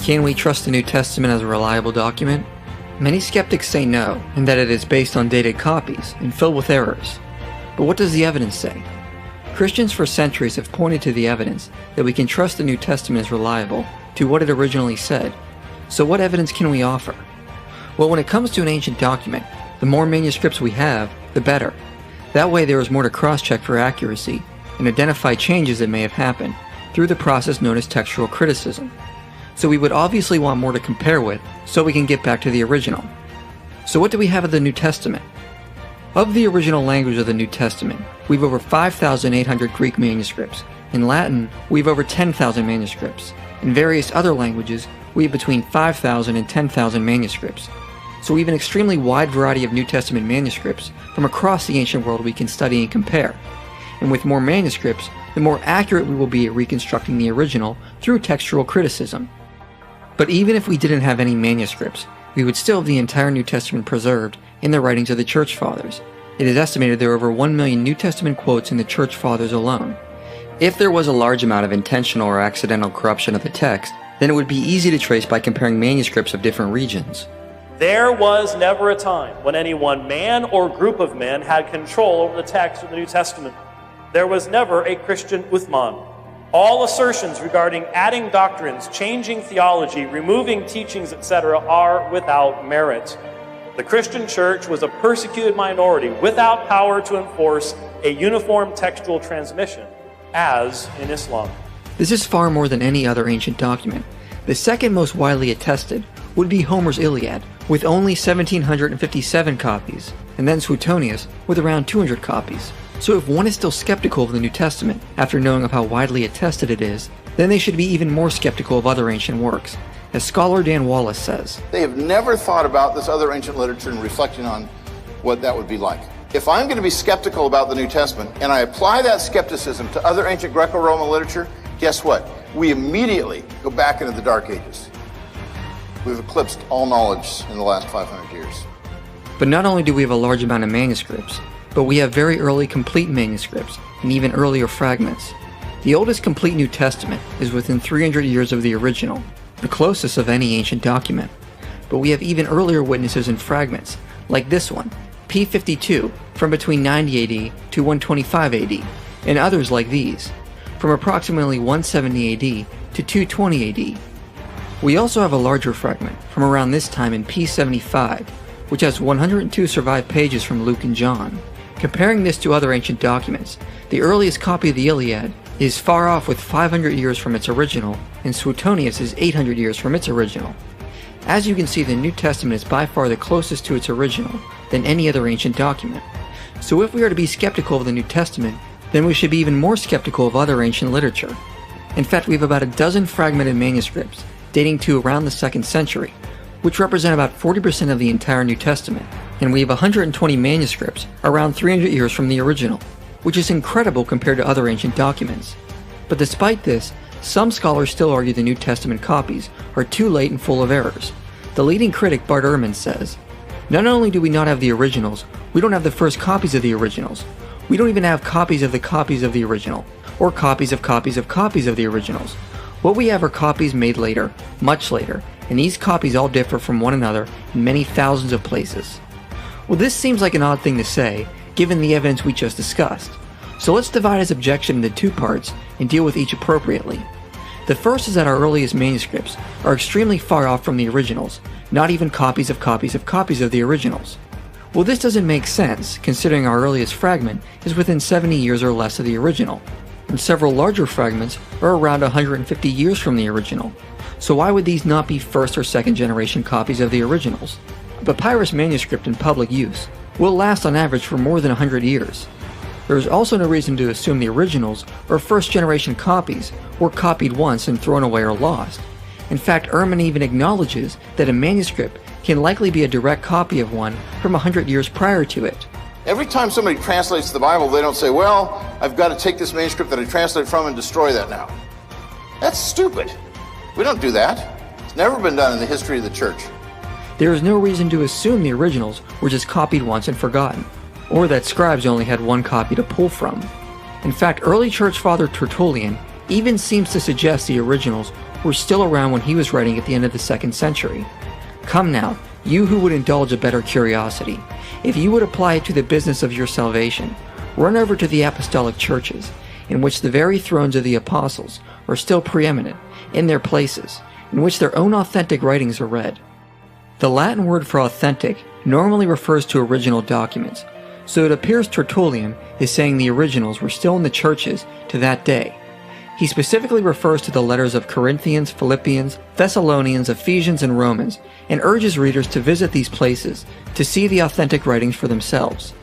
Can we trust the New Testament as a reliable document? Many skeptics say no, and that it is based on dated copies and filled with errors. But what does the evidence say? Christians for centuries have pointed to the evidence that we can trust the New Testament is reliable to what it originally said. So what evidence can we offer? Well, when it comes to an ancient document, the more manuscripts we have, the better. That way there is more to cross-check for accuracy and identify changes that may have happened through the process known as textual criticism. So we would obviously want more to compare with so we can get back to the original. So what do we have of the New Testament? Of the original language of the New Testament, we've over 5,800 Greek manuscripts. In Latin, we've over 10,000 manuscripts. In various other languages, we have between 5,000 and 10,000 manuscripts. So we have an extremely wide variety of New Testament manuscripts from across the ancient world we can study and compare. And with more manuscripts, the more accurate we will be at reconstructing the original through textual criticism. But even if we didn't have any manuscripts, we would still have the entire New Testament preserved in the writings of the Church Fathers. It is estimated there are over 1 million New Testament quotes in the Church Fathers alone. If there was a large amount of intentional or accidental corruption of the text, then it would be easy to trace by comparing manuscripts of different regions. There was never a time when any one man or group of men had control over the text of the New Testament. There was never a Christian Uthman. All assertions regarding adding doctrines, changing theology, removing teachings, etc. are without merit. The Christian church was a persecuted minority without power to enforce a uniform textual transmission, as in Islam. This is far more than any other ancient document. The second most widely attested would be Homer's Iliad, with only 1,757 copies, and then Suetonius with around 200 copies. So if one is still skeptical of the New Testament after knowing of how widely attested it is, then they should be even more skeptical of other ancient works. As scholar Dan Wallace says, they have never thought about this other ancient literature and reflecting on what that would be like. If I'm going to be skeptical about the New Testament and I apply that skepticism to other ancient Greco-Roman literature, guess what? We immediately go back into the Dark Ages. We've eclipsed all knowledge in the last 500 years. But not only do we have a large amount of manuscripts, but we have very early complete manuscripts and even earlier fragments. The oldest complete New Testament is within 300 years of the original, the closest of any ancient document. But we have even earlier witnesses and fragments, like this one, P52, from between 90 AD to 125 AD, and others like these, from approximately 170 AD to 220 AD. We also have a larger fragment from around this time in P75, which has 102 survived pages from Luke and John. Comparing this to other ancient documents, the earliest copy of the Iliad is far off with 500 years from its original, and Suetonius is 800 years from its original. As you can see, the New Testament is by far the closest to its original than any other ancient document. So if we are to be skeptical of the New Testament, then we should be even more skeptical of other ancient literature. In fact, we have about a dozen fragmented manuscripts dating to around the 2nd century, which represent about 40% of the entire New Testament, and we have 120 manuscripts around 300 years from the original, which is incredible compared to other ancient documents. But despite this, some scholars still argue the New Testament copies are too late and full of errors. The leading critic Bart Ehrman says, "Not only do we not have the originals, we don't have the first copies of the originals. We don't even have copies of the original, or copies of copies of copies of the originals. What we have are copies made later, much later, and these copies all differ from one another in many thousands of places." Well, this seems like an odd thing to say, given the evidence we just discussed. So let's divide his objection into two parts and deal with each appropriately. The first is that our earliest manuscripts are extremely far off from the originals, not even copies of copies of copies of the originals. Well, this doesn't make sense, considering our earliest fragment is within 70 years or less of the original, and several larger fragments are around 150 years from the original. So why would these not be first or second generation copies of the originals? A papyrus manuscript in public use will last on average for more than 100 years. There is also no reason to assume the originals are first generation copies or copied once and thrown away or lost. In fact, Ehrman even acknowledges that a manuscript can likely be a direct copy of one from 100 years prior to it. Every time somebody translates the Bible, they don't say, well, I've got to take this manuscript that I translated from and destroy that now. That's stupid. We don't do that. It's never been done in the history of the church. There is no reason to assume the originals were just copied once and forgotten, or that scribes only had one copy to pull from. In fact, early church father Tertullian even seems to suggest the originals were still around when he was writing at the end of the 2nd century. Come now, you who would indulge a better curiosity, if you would apply it to the business of your salvation, run over to the apostolic churches, in which the very thrones of the apostles are still preeminent in their places, in which their own authentic writings are read. The Latin word for authentic normally refers to original documents, so it appears Tertullian is saying the originals were still in the churches to that day. He specifically refers to the letters of Corinthians, Philippians, Thessalonians, Ephesians, and Romans, and urges readers to visit these places to see the authentic writings for themselves.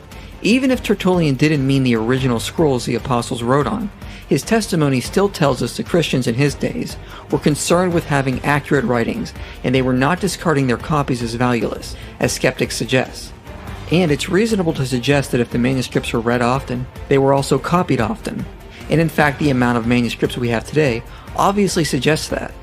Even if Tertullian didn't mean the original scrolls the apostles wrote on, his testimony still tells us the Christians in his days were concerned with having accurate writings, and they were not discarding their copies as valueless, as skeptics suggest. And it's reasonable to suggest that if the manuscripts were read often, they were also copied often. And in fact, the amount of manuscripts we have today obviously suggests that.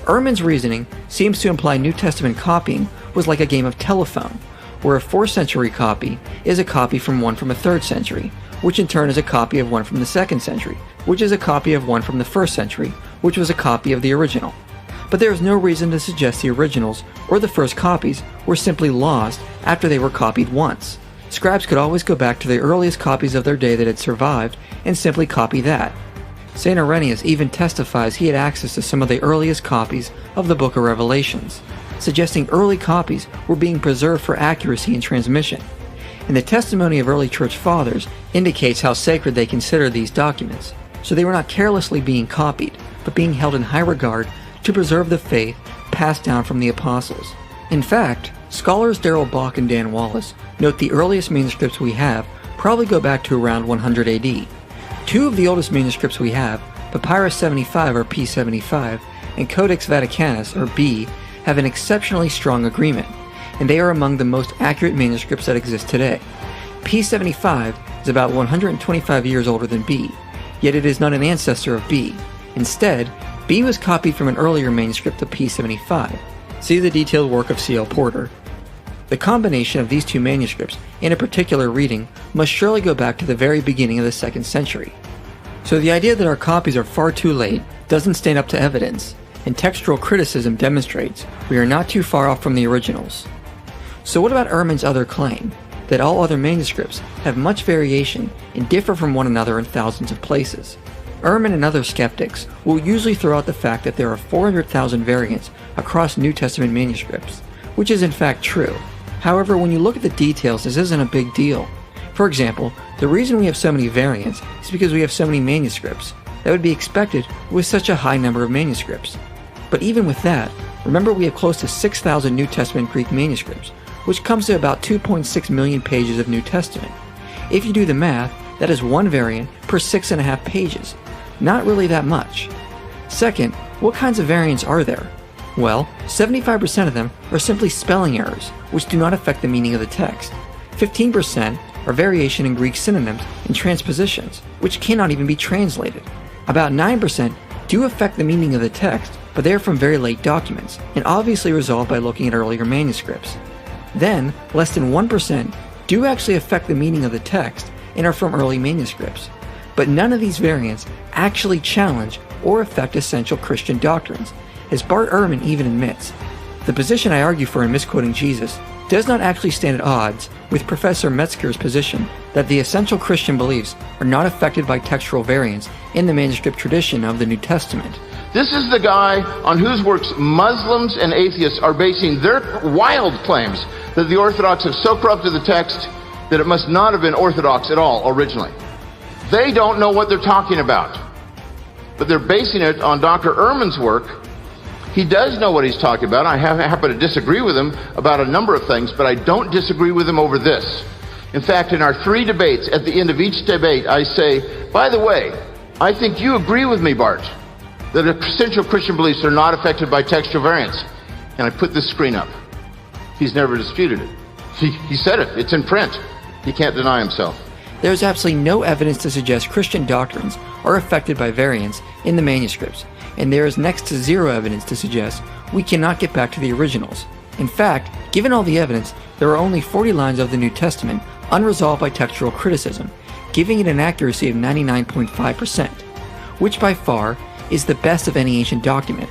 Ehrman's reasoning seems to imply New Testament copying was like a game of telephone, where a 4th century copy is a copy from one from a 3rd century, which in turn is a copy of one from the 2nd century, which is a copy of one from the 1st century, which was a copy of the original. But there is no reason to suggest the originals or the first copies were simply lost after they were copied once. Scribes could always go back to the earliest copies of their day that had survived and simply copy that. St. Irenaeus even testifies he had access to some of the earliest copies of the Book of Revelations, suggesting early copies were being preserved for accuracy in transmission. And the testimony of early church fathers indicates how sacred they considered these documents, so they were not carelessly being copied, but being held in high regard to preserve the faith passed down from the apostles. In fact, scholars Darrell Bach and Dan Wallace note the earliest manuscripts we have probably go back to around 100 AD. Two of the oldest manuscripts we have, Papyrus 75 or P75 and Codex Vaticanus or B, have an exceptionally strong agreement, and they are among the most accurate manuscripts that exist today. P75 is about 125 years older than B, yet it is not an ancestor of B. Instead, B was copied from an earlier manuscript of P75. See the detailed work of C.L. Porter. The combination of these two manuscripts in a particular reading must surely go back to the very beginning of the 2nd century. So the idea that our copies are far too late doesn't stand up to evidence, and textual criticism demonstrates we are not too far off from the originals. So what about Ehrman's other claim, that all other manuscripts have much variation and differ from one another in thousands of places? Ehrman and other skeptics will usually throw out the fact that there are 400,000 variants across New Testament manuscripts, which is in fact true. However, when you look at the details, this isn't a big deal. For example, the reason we have so many variants is because we have so many manuscripts. That would be expected with such a high number of manuscripts. But even with that, remember we have close to 6,000 New Testament Greek manuscripts, which comes to about 2.6 million pages of New Testament. If you do the math, that is one variant per 6.5 pages. Not really that much. Second, what kinds of variants are there? Well, 75% of them are simply spelling errors, which do not affect the meaning of the text. 15% are variation in Greek synonyms and transpositions, which cannot even be translated. About 9% do affect the meaning of the text, but they are from very late documents, and obviously resolved by looking at earlier manuscripts. Then, less than 1% do actually affect the meaning of the text and are from early manuscripts. But none of these variants actually challenge or affect essential Christian doctrines, as Bart Ehrman even admits. The position I argue for in misquoting Jesus does not actually stand at odds with Professor Metzger's position that the essential Christian beliefs are not affected by textual variants in the manuscript tradition of the New Testament. This is the guy on whose works Muslims and atheists are basing their wild claims that the Orthodox have so corrupted the text that it must not have been Orthodox at all originally. They don't know what they're talking about, but they're basing it on Dr. Ehrman's work. He does know what he's talking about. I happen to disagree with him about a number of things, but I don't disagree with him over this. In fact, in our 3 debates, at the end of each debate, I say, by the way, I think you agree with me, Bart, that essential Christian beliefs are not affected by textual variants. And I put this screen up. He's never disputed it. He said it. It's in print. He can't deny himself. There is absolutely no evidence to suggest Christian doctrines are affected by variants in the manuscripts, and there is next to zero evidence to suggest we cannot get back to the originals. In fact, given all the evidence, there are only 40 lines of the New Testament unresolved by textual criticism, giving it an accuracy of 99.5%, which by far is the best of any ancient document,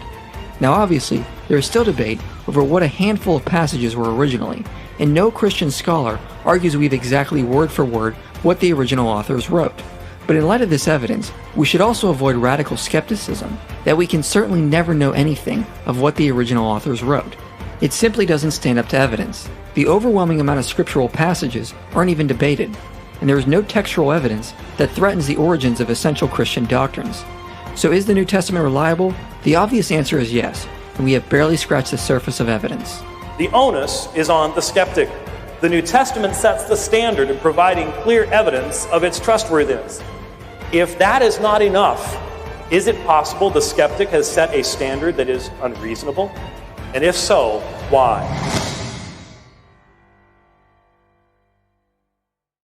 Now obviously, there is still debate over what a handful of passages were originally, and no Christian scholar argues we have exactly word for word what the original authors wrote. But in light of this evidence, we should also avoid radical skepticism that we can certainly never know anything of what the original authors wrote. It simply doesn't stand up to evidence. The overwhelming amount of scriptural passages aren't even debated, and there is no textual evidence that threatens the origins of essential Christian doctrines. So is the New Testament reliable? The obvious answer is yes, and we have barely scratched the surface of evidence. The onus is on the skeptic. The New Testament sets the standard in providing clear evidence of its trustworthiness. If that is not enough, is it possible the skeptic has set a standard that is unreasonable? And if so, why?